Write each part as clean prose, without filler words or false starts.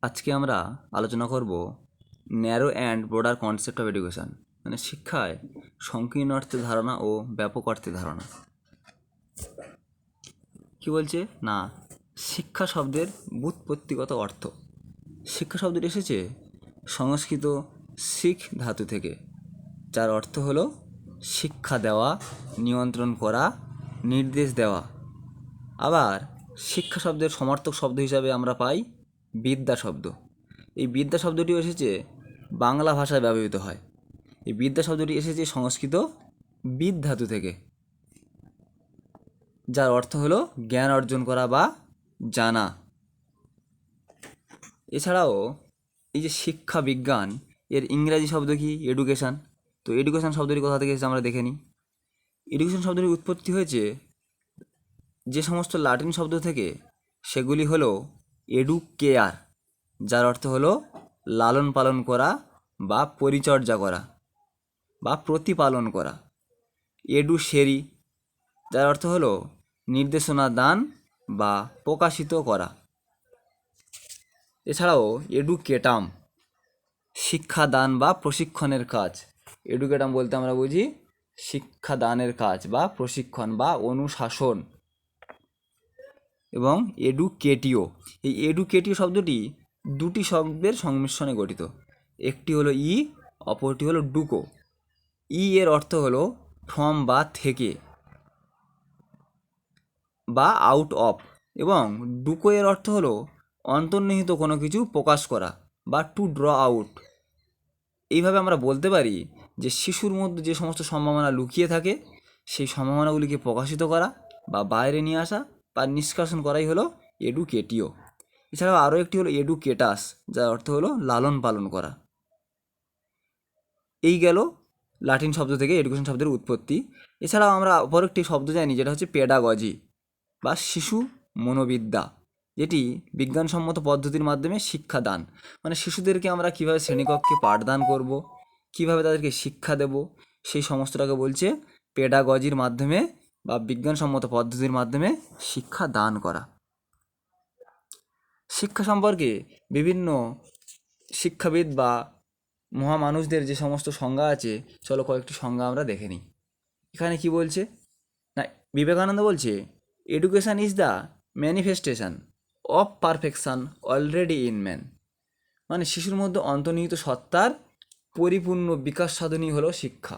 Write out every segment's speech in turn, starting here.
আজকে আমরা আলোচনা করব narrow and broader concept of education, মানে শিক্ষায় সংকীর্ণ অর্থের ধারণা ও ব্যাপক অর্থের ধারণা। কি বলছে না, শিক্ষা শব্দের ব্যুৎপত্তিগত অর্থ। শিক্ষা শব্দটি এসেছে সংস্কৃত শিখ ধাতু থেকে, যার অর্থ হলো শিক্ষা দেওয়া, নিয়ন্ত্রণ করা, নির্দেশ দেওয়া। আবার শিক্ষা শব্দের সমার্থক শব্দ হিসাবে আমরা পাই বিদ্যা শব্দ। এই বিদ্যা শব্দটি এসেছে বাংলা ভাষায় ব্যবহৃত হয়। এই বিদ্যা শব্দটি এসেছে সংস্কৃত বিদ ধাতু থেকে, যার অর্থ হলো জ্ঞান অর্জন করা বা জানা। এছাড়াও এই যে শিক্ষা বিজ্ঞান, এর ইংরাজি শব্দ কি? এডুকেশান। তো এডুকেশান শব্দটি কোথা থেকে এসেছে আমরা দেখে নিই। এডুকেশান শব্দটির উৎপত্তি হয়েছে যে সমস্ত লাটিন শব্দ থেকে, সেগুলি হলো এডুকেয়ার, যার অর্থ হলো লালন পালন করা বা পরিচর্যা করা বা প্রতিপালন করা। এডুসেরি, যার অর্থ হলো নির্দেশনা দান বা প্রকাশিত করা। এছাড়াও এডুকেটাম, শিক্ষাদান বা প্রশিক্ষণের কাজ। এডুকেটাম বলতে আমরা বুঝি শিক্ষাদানের কাজ বা প্রশিক্ষণ বা অনুশাসন। এবং এডুকেটিও, এই এডুকেটিও শব্দটি দুটি শব্দের সংমিশ্রণে গঠিত। একটি হলো ই, অপরটি হলো ডুকো। ই এর অর্থ হলো ফ্রম বা থেকে বা আউট অফ, এবং ডুকো এর অর্থ হলো অন্তর্নিহিত কোনো কিছু প্রকাশ করা বা টু ড্র আউট। এইভাবে আমরা বলতে পারি যে শিশুর মধ্যে যে সমস্ত সম্ভাবনা লুকিয়ে থাকে, সেই সম্ভাবনাগুলিকে প্রকাশিত করা বা বাইরে নিয়ে আসা বা নিষ্কাশন করাই হলো এডুকেটিও। এছাড়াও আরও একটি হলো এডুকেটাস, যার অর্থ হলো লালন পালন করা। এই গেল লাটিন শব্দ থেকে এডুকেশন শব্দের উৎপত্তি। এছাড়াও আমরা অপর একটি শব্দ জানি, যেটা হচ্ছে পেডাগজি বা শিশু মনোবিদ্যা, যেটি বিজ্ঞানসম্মত পদ্ধতির মাধ্যমে শিক্ষাদান, মানে শিশুদেরকে আমরা কীভাবে শ্রেণীকক্ষে পাঠদান করব, কীভাবে তাদেরকে শিক্ষা দেব, সেই সমস্তটাকে বলছে পেডাগজির মাধ্যমে বা বিজ্ঞানসম্মত পদ্ধতির মাধ্যমে শিক্ষা দান করা। শিক্ষা সম্পর্কে বিভিন্ন শিক্ষাবিদ বা মহামানুষদের যে সমস্ত সংজ্ঞা আছে, চলো কয়েকটি সংজ্ঞা আমরা দেখে নিই। এখানে কি বলছে না, বিবেকানন্দ বলছে education is the manifestation of perfection already in man, মানে শিশুর মধ্যে অন্তর্নিহিত সত্তার পরিপূর্ণ বিকাশ সাধনই হলো শিক্ষা।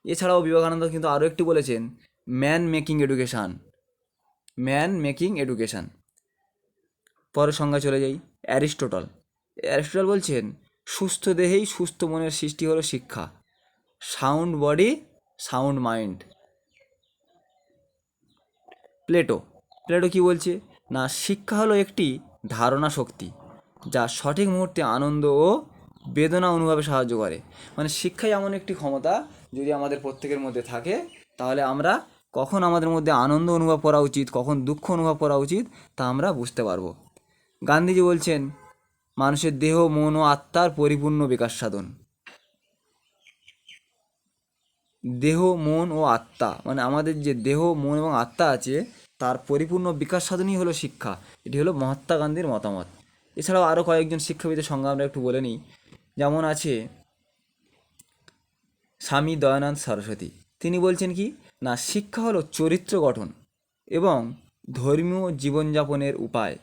এছাড়াও বিবেকানন্দ কিন্তু আরও একটি বলেছেন, man making education, man making education. পরের সংজ্ঞায় চলে যাই, অ্যারিস্টটল। অ্যারিস্টটল বলছেন সুস্থ দেহেই সুস্থ মনের সৃষ্টি হলো শিক্ষা, sound body sound mind. Plato, Plato কি বলছে না, শিক্ষা হলো একটি ধারণা শক্তি যা সঠিক মুহূর্তে আনন্দ ও বেদনা অনুভবে সাহায্য করে। মানে শিক্ষাই এমন একটি ক্ষমতা, যদি আমাদের প্রত্যেকের মধ্যে থাকে, তাহলে আমরা কখন আমাদের মধ্যে আনন্দ অনুভব করা উচিত, কখন দুঃখ অনুভব করা উচিত, তা আমরা বুঝতে পারবো। গান্ধীজি বলছেন মানুষের দেহ মন ও আত্মার পরিপূর্ণ বিকাশ সাধন। দেহ মন ও আত্মা, মানে আমাদের যে দেহ মন এবং আত্মা আছে, তার পরিপূর্ণ বিকাশ সাধনই হলো শিক্ষা। এটি হলো মহাত্মা গান্ধীর মতামত। এছাড়াও আরও কয়েকজন শিক্ষাবিদের সংজ্ঞা আমরা একটু বলে নিই। যেমন আছে স্বামী দয়ানন্দ সরস্বতী, তিনি বলছেন কি না, শিক্ষা হলো চরিত্র গঠন এবং ধর্মীয় জীবনযাপনের উপায়।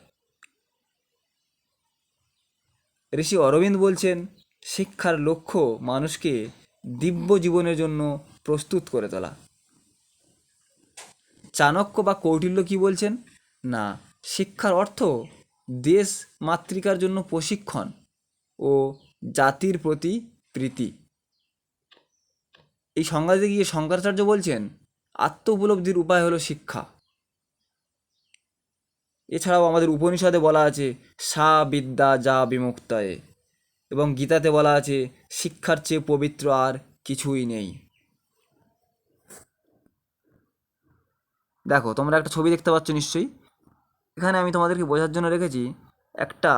ঋষি অরবিন্দ বলছেন শিক্ষার লক্ষ্য মানুষকে দিব্য জীবনের জন্য প্রস্তুত করে তোলা। চাণক্য বা কৌটিল্য কি বলছেন না, শিক্ষার অর্থ দেশ মাতৃকার জন্য প্রশিক্ষণ ও জাতির প্রতি প্রীতি। এই সংজ্ঞাতে গিয়ে শঙ্করাচার্য বলছেন আত্ম উপলব্ধির উপায় হলো শিক্ষা। এছাড়াও আমাদের উপনিষদে বলা আছে সা বিদ্যা যা বিমুক্তায়ে, এবং গীতাতে বলা আছে শিক্ষার চেয়ে পবিত্র আর কিছুই নেই। দেখো তোমরা একটা ছবি দেখতে পাচ্ছ নিশ্চয়ই। এখানে আমি তোমাদেরকে বোঝার জন্য রেখেছি একটা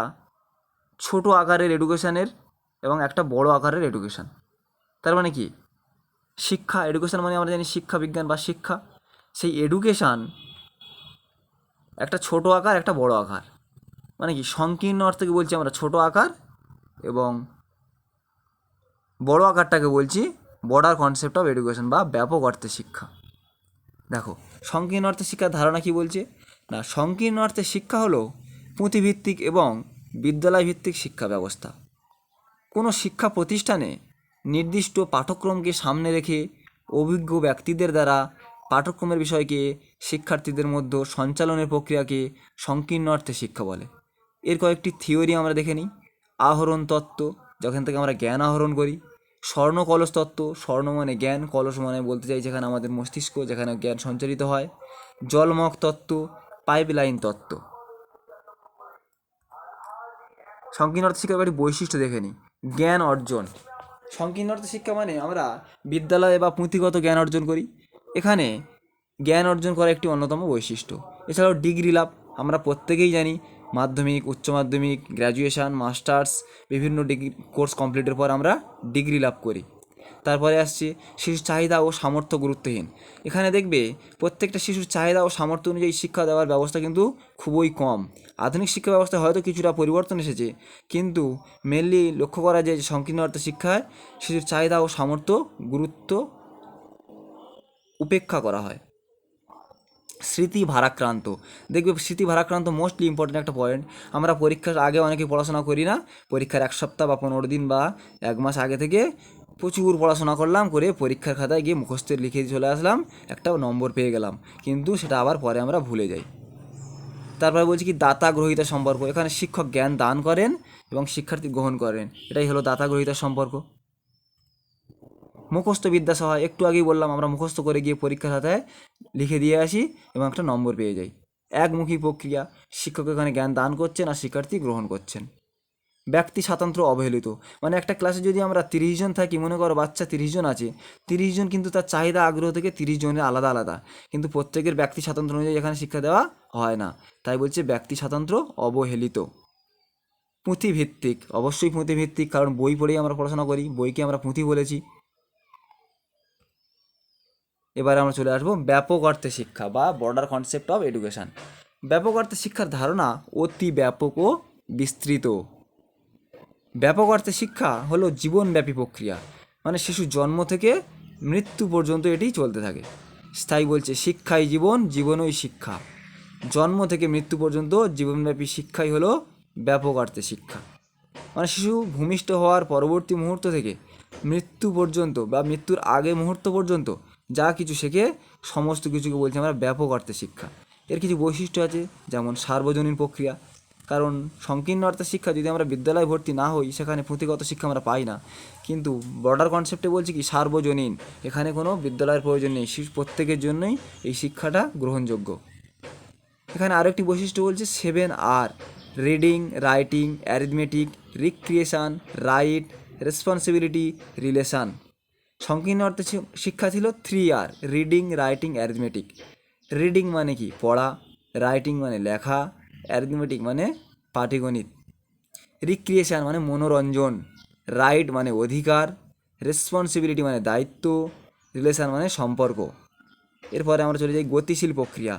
ছোট আকারের এডুকেশানের এবং একটা বড় আকারের এডুকেশান। তার মানে কি, শিক্ষা এডুকেশান মানে আমরা জানি শিক্ষা বিজ্ঞান বা শিক্ষা, সেই এডুকেশান একটা ছোট আকার একটা বড় আকার। মানে কি সংকীর্ণ অর্থকে বলছি আমরা ছোট আকার, এবং বড় আকারটাকে বলছি বর্ডার কনসেপ্ট অফ এডুকেশন বা ব্যাপক অর্থে শিক্ষা। দেখো সংকীর্ণ অর্থে শিক্ষার ধারণা কি বলছে না, সংকীর্ণ অর্থে শিক্ষা হলো পুঁথিভিত্তিক এবং বিদ্যালয় ভিত্তিক শিক্ষা ব্যবস্থা। কোনো শিক্ষা প্রতিষ্ঠানে নির্দিষ্ট পাঠ্যক্রমকে সামনে রেখে অভিজ্ঞ ব্যক্তিদের দ্বারা পাঠ্যক্রমের বিষয়কে শিক্ষার্থীদের মধ্যে সঞ্চালনের প্রক্রিয়াকে সংকীর্ণ অর্থে শিক্ষা বলে। এর কয়েকটি থিওরি আমরা দেখে নিই। আহরণ তত্ত্ব, যেখান থেকে আমরা জ্ঞান আহরণ করি। স্বর্ণ কলস তত্ত্ব, স্বর্ণ মানে জ্ঞান, কলস মানে বলতে চাই যেখানে আমাদের মস্তিষ্ক, যেখানে জ্ঞান সঞ্চারিত হয়। জলমগ তত্ত্ব, পাইপলাইন তত্ত্ব। সংকীর্ণ অর্থ শিক্ষার একটি বৈশিষ্ট্য দেখে নিই। জ্ঞান অর্জন। সংকীর্ণ অর্থ শিক্ষা মানে আমরা বিদ্যালয়ে বা পুঁথিগত জ্ঞান অর্জন করি। এখানে জ্ঞান অর্জন করা একটি অন্যতম বৈশিষ্ট্য। এছাড়াও ডিগ্রি লাভ, আমরা প্রত্যেকেই জানি মাধ্যমিক, উচ্চ মাধ্যমিক, গ্র্যাজুয়েশান, মাস্টার্স, বিভিন্ন ডিগ্রি কোর্স কমপ্লিটের পর আমরা ডিগ্রি লাভ করি। তারপরে আসছে শিশুর চাহিদা ও সামর্থ্য গুরুত্বহীন। এখানে দেখবে প্রত্যেকটা শিশুর চাহিদা ও সামর্থ্য অনুযায়ী শিক্ষা দেওয়ার ব্যবস্থা কিন্তু খুবই কম। আধুনিক শিক্ষা ব্যবস্থায় হয়তো কিছুটা পরিবর্তন এসেছে, কিন্তু মেনলি লক্ষ্য করা যায় যে সংকীর্ণ অর্থ শিক্ষায় শিশুর চাহিদা ও সামর্থ্য গুরুত্ব উপেক্ষা করা হয়। স্মৃতি ভারাক্রান্ত, দেখবে স্মৃতি ভারাক্রান্ত মোস্টলি ইম্পর্টেন্ট একটা পয়েন্ট। আমরা পরীক্ষার আগে অনেকে পড়াশোনা করি না, পরীক্ষার 1 সপ্তাহ বা 15 দিন বা 1 মাস আগে থেকে প্রচুর পড়াশোনা করলাম, করে পরীক্ষার খাতায় গিয়ে মুখস্থ লিখে চলে আসলাম, একটা নম্বর পেয়ে গেলাম, কিন্তু সেটা আবার পরে আমরা ভুলে যাই। তারপরে বলছি কি দাতা গ্রহীতা সম্পর্ক। এখানে শিক্ষক জ্ঞান দান করেন এবং শিক্ষার্থী গ্রহণ করেন, এটাই হলো দাতা গ্রহীতার সম্পর্ক। মুখস্থ বিদ্যা সহায়, একটু আগেই বললাম আমরা মুখস্থ করে গিয়ে পরীক্ষার খাতায় লিখে দিয়ে আসি এবং একটা নম্বর পেয়ে যাই। একমুখী প্রক্রিয়া, শিক্ষক এখানে জ্ঞান দান করছেন আর শিক্ষার্থী গ্রহণ করছেন। ব্যক্তি স্বাতন্ত্র্য অবহেলিত, মানে একটা ক্লাসে যদি আমরা 30 জন থাকি, মনে করো বাচ্চা 30 জন আছে, 30 জন কিন্তু তার চাহিদা আগ্রহ থেকে 30 জনের আলাদা আলাদা, কিন্তু প্রত্যেকের ব্যক্তি স্বাতন্ত্র্য অনুযায়ী এখানে শিক্ষা দেওয়া হয় না, তাই বলছে ব্যক্তি স্বাতন্ত্র্য অবহেলিত। পুঁথিভিত্তিক, অবশ্যই পুঁথিভিত্তিক, কারণ বই পড়েই আমরা পড়াশোনা করি, বইকে আমরা পুঁথি বলেছি। এবারে আমরা চলে আসবো ব্যাপক অর্থে শিক্ষা বা বর্ডার কনসেপ্ট অফ এডুকেশান। ব্যাপক অর্থে শিক্ষার ধারণা অতি ব্যাপক ও বিস্তৃত। ব্যাপক অর্থে শিক্ষা হলো জীবনব্যাপী প্রক্রিয়া, মানে শিশু জন্ম থেকে মৃত্যু পর্যন্ত এটি চলতে থাকে। স্থায়ী বলছে শিক্ষাই জীবন, জীবনই শিক্ষা। জন্ম থেকে মৃত্যু পর্যন্ত জীবনব্যাপী শিক্ষাই হলো ব্যাপক অর্থে শিক্ষা। মানে শিশু ভূমিষ্ঠ হওয়ার পরবর্তী মুহূর্ত থেকে মৃত্যু পর্যন্ত বা মৃত্যুর আগে মুহূর্ত পর্যন্ত যা কিছু শেখে সমস্ত কিছুকে বলছি আমরা ব্যাপক অর্থে শিক্ষা। এর কিছু বৈশিষ্ট্য আছে, যেমন সার্বজনীন প্রক্রিয়া, কারণ সংকীর্ণ অর্থে শিক্ষা যদি আমরা বিদ্যালয়ে ভর্তি না হই সেখানে পুঁথিগত শিক্ষা আমরা পাই না, কিন্তু বর্ডার কনসেপ্টে বলছি কি সার্বজনীন, এখানে কোনো বিদ্যালয়ের প্রয়োজন নেই, শিশু প্রত্যেকের জন্যই এই শিক্ষাটা গ্রহণযোগ্য। এখানে আরেকটি বৈশিষ্ট্য বলছে 7R, reading, writing, arithmetic, recreation, right, responsibility, relation. সংকীর্ণ অর্থে শিক্ষা ছিল 3R, reading, writing, arithmetic. Reading মানে কি পড়া, রাইটিং মানে লেখা, অ্যারিথমেটিক মানে পাটিগণিত, রিক্রিয়েশান মানে মনোরঞ্জন, রাইট মানে অধিকার, রেসপন্সিবিলিটি মানে দায়িত্ব, রিলেশান মানে সম্পর্ক। এরপরে আমরা চলে যাই গতিশীল প্রক্রিয়া।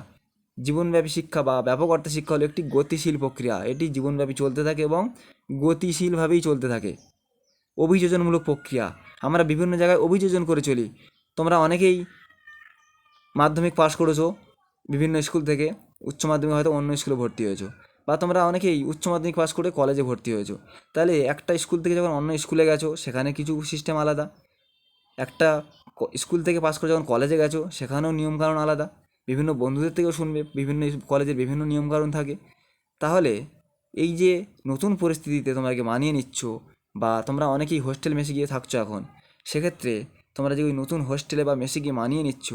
জীবনব্যাপী শিক্ষা বা ব্যাপক অর্থে শিক্ষা হলো একটি গতিশীল প্রক্রিয়া, এটি জীবনব্যাপী চলতে থাকে এবং গতিশীলভাবেই চলতে থাকে। অভিযোজনমূলক প্রক্রিয়া, আমরা বিভিন্ন জায়গায় অভিযোজন করে চলি। তোমরা অনেকেই মাধ্যমিক পাস করেছো বিভিন্ন স্কুল থেকে, উচ্চ মাধ্যমিক হয়তো অন্য স্কুলে ভর্তি হয়েছো, বা তোমরা অনেকেই উচ্চ মাধ্যমিক পাস করে কলেজে ভর্তি হয়েছো। তাহলে একটা স্কুল থেকে যখন অন্য স্কুলে গেছো সেখানে কিছু সিস্টেম আলাদা, একটা স্কুল থেকে পাস করে যখন কলেজে গেছো সেখানেও নিয়মকানুন আলাদা, বিভিন্ন বন্ধুদের থেকেও শুনবে বিভিন্ন কলেজের বিভিন্ন নিয়মকানুন থাকে। তাহলে এই যে নতুন পরিস্থিতিতে তোমরাকে মানিয়ে নিচ্ছ, বা তোমরা অনেকেই হোস্টেল মেসে গিয়ে থাকছো এখন, সেক্ষেত্রে তোমরা যে ওই নতুন হোস্টেলে বা মেসে গিয়ে মানিয়ে নিচ্ছ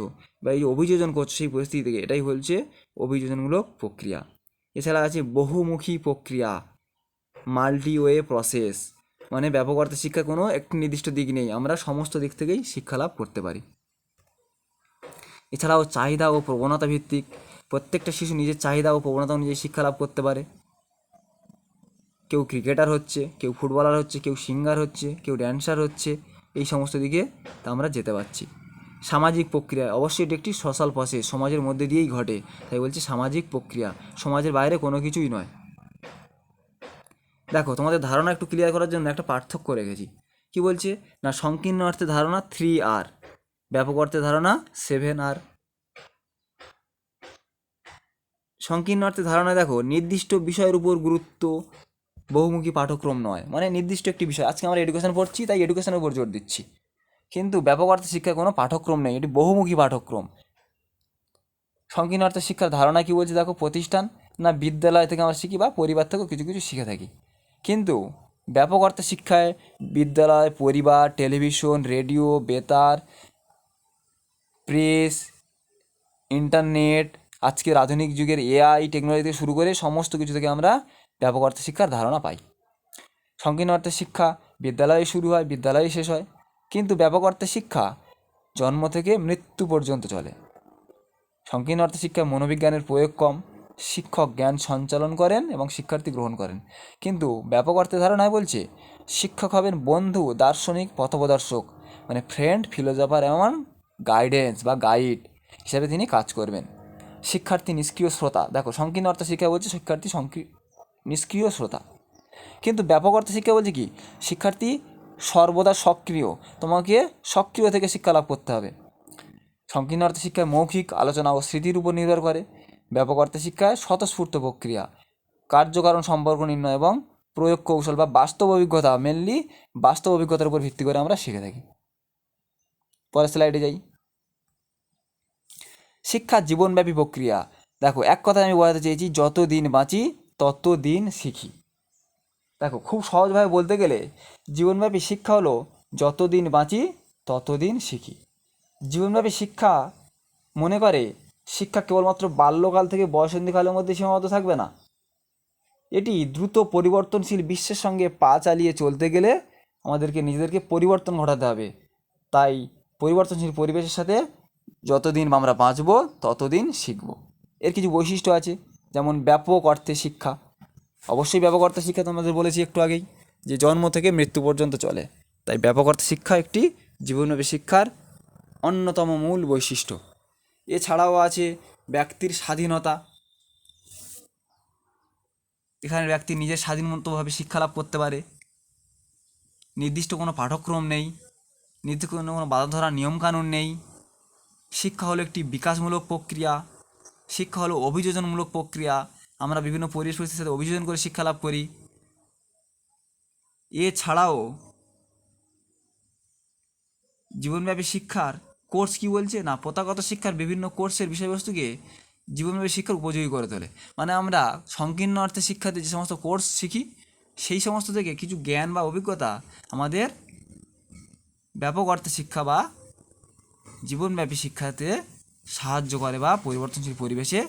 বা এই অভিযোজন করছো সেই পরিস্থিতি থেকে, এটাই হচ্ছে অভিযোজনমূলক প্রক্রিয়া। এছাড়া আছে বহুমুখী প্রক্রিয়া, মাল্টি ওয়ে প্রসেস, মানে ব্যাপক অর্থে শিক্ষা কোনো একটি নির্দিষ্ট দিক নেই, আমরা সমস্ত দিক থেকেই শিক্ষা লাভ করতে পারি। এছাড়াও চাহিদা ও প্রবণতা ভিত্তিক, প্রত্যেকটা শিশু নিজের চাহিদা ও প্রবণতা অনুযায়ী শিক্ষা লাভ করতে পারে। কেউ ক্রিকেটার হচ্ছে, কেউ ফুটবলার হচ্ছে, কেউ সিঙ্গার হচ্ছে, কেউ ড্যান্সার হচ্ছে, এই সমস্ত দিকে তা আমরা যেতে পারছি। সামাজিক প্রক্রিয়া, অবশ্যই এটি একটি সোশ্যাল প্রসেস, সমাজের মধ্যে দিয়েই ঘটে, তাই বলছি সামাজিক প্রক্রিয়া, সমাজের বাইরে কোনো কিছুই নয়। দেখো তোমাদের ধারণা একটু ক্লিয়ার করার জন্য একটা পার্থক্য রেখেছি। কি বলছে না, সংকীর্ণ অর্থে ধারণা 3R, ব্যাপক অর্থে ধারণা 7R। সংকীর্ণ অর্থে ধারণা দেখো নির্দিষ্ট বিষয়ের উপর গুরুত্ব, বহুমুখী পাঠ্যক্রম নয়, মানে নির্দিষ্ট একটি বিষয়, আজকে আমরা এডুকেশন পড়ছি তাই এডুকেশনের উপর জোর দিচ্ছি, কিন্তু ব্যাপক অর্থে শিক্ষার কোনো পাঠ্যক্রম নেই, এটি বহুমুখী পাঠ্যক্রম। সংকীর্ণ অর্থে শিক্ষার ধারণা কি বলছে দেখো, প্রতিষ্ঠান না বিদ্যালয় থেকে আমরা শিখি বা পরিবার থেকেও কিছু কিছু শিখে থাকি, কিন্তু ব্যাপক অর্থে শিক্ষায় বিদ্যালয়, পরিবার, টেলিভিশন, রেডিও, বেতার, প্রেস, ইন্টারনেট, আজকের আধুনিক যুগের AI টেকনোলজি থেকে শুরু করে সমস্ত কিছু থেকে আমরা ব্যাপক অর্থে শিক্ষার ধারণা পাই। সংকীর্ণ অর্থে শিক্ষা বিদ্যালয়ে শুরু হয়, বিদ্যালয়ে শেষ হয়, কিন্তু ব্যাপক অর্থে শিক্ষা জন্ম থেকে মৃত্যু পর্যন্ত চলে। সংকীর্ণ অর্থে শিক্ষায় মনোবিজ্ঞানের প্রয়োগ কম, শিক্ষক জ্ঞান সঞ্চালন করেন এবং শিক্ষার্থী গ্রহণ করেন, কিন্তু ব্যাপক অর্থে ধারণায় বলছে শিক্ষক হবেন বন্ধু, দার্শনিক, পথপ্রদর্শক, মানে ফ্রেন্ড, ফিলোজফার এবং গাইডেন্স বা গাইড হিসাবে তিনি কাজ করবেন। শিক্ষার্থী নিষ্ক্রিয় শ্রোতা, দেখো সংকীর্ণ অর্থে শিক্ষা বলছে শিক্ষার্থী নিষ্ক্রিয় শ্রোতা, কিন্তু ব্যাপক অর্থে শিক্ষা বলছে কি শিক্ষার্থী সর্বদা সক্রিয়, তোমাকে সক্রিয় থেকে শিক্ষা লাভ করতে হবে। সংকীর্ণ অর্থে শিক্ষায় মৌখিক আলোচনা ও স্মৃতির উপর নির্ভর করে, ব্যাপক অর্থে শিক্ষায় স্বতঃস্ফূর্ত প্রক্রিয়া, কার্যকারণ সম্পর্ক নির্ণয় এবং প্রয়োগ কৌশল বা বাস্তব অভিজ্ঞতা, মেনলি বাস্তব অভিজ্ঞতার উপর ভিত্তি করে আমরা শিখে থাকি। পরের স্লাইডে যাই। শিক্ষা জীবনব্যাপী প্রক্রিয়া, দেখো এক কথায় আমি বোঝাতে চেয়েছি যত দিন বাঁচি তত দিন শিখি। দেখো খুব সহজভাবে বলতে গেলে জীবনব্যাপী শিক্ষা হলো যতদিন বাঁচি ততদিন শিখি। জীবনব্যাপী শিক্ষা মনে করে শিক্ষা কেবলমাত্র বাল্যকাল থেকে বয়সন্ধিকালের মধ্যে সীমাবদ্ধ থাকবে না, এটি দ্রুত পরিবর্তনশীল বিশ্বের সঙ্গে পা চালিয়ে চলতে গেলে আমাদেরকে নিজেদেরকে পরিবর্তন ঘটাতে হবে। তাই পরিবর্তনশীল পরিবেশের সাথে যতদিন আমরা বাঁচব ততদিন শিখব। এর কিছু বৈশিষ্ট্য আছে, যেমন ব্যাপক অর্থে শিক্ষা, অবশ্যই ব্যাপক অর্থে শিক্ষা তোমাদের বলেছি একটু আগেই যে জন্ম থেকে মৃত্যু পর্যন্ত চলে, তাই ব্যাপক অর্থে শিক্ষা একটি জীবনব্যাপী শিক্ষার অন্যতম মূল বৈশিষ্ট্য। এছাড়াও আছে ব্যক্তির স্বাধীনতা, এখানে ব্যক্তি নিজের স্বাধীন মতোভাবে শিক্ষা লাভ করতে পারে, নির্দিষ্ট কোনো পাঠ্যক্রম নেই, নির্দিষ্ট কোনো বাধা ধরা নিয়মকানুন নেই। শিক্ষা হলো একটি বিকাশমূলক প্রক্রিয়া, শিক্ষা হলো অভিযোজনমূলক প্রক্রিয়া, আমরা বিভিন্ন পরিবেশ পরিস্থিতির সাথে অভিযোজন করে শিক্ষা লাভ করি। এছাড়াও জীবনব্যাপী শিক্ষার কোর্স কি বলছে না, প্রথাগত শিক্ষার বিভিন্ন কোর্সের বিষয়বস্তুকে জীবনব্যাপী শিক্ষার উপযোগী করে তোলে, মানে আমরা সংকীর্ণ অর্থে শিক্ষাতে যে সমস্ত কোর্স শিখি সেই সমস্ত থেকে কিছু জ্ঞান বা অভিজ্ঞতা আমাদের ব্যাপক অর্থে শিক্ষা বা জীবনব্যাপী শিক্ষাতে সাহায্য করে বা পরিবর্তনশীল পরিবেশে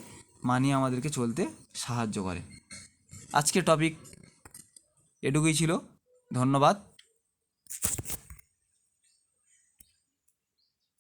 মানিয়ে আমাদেরকে চলতে সাহায্য করে। আজকের টপিক এটুকুই ছিল, ধন্যবাদ।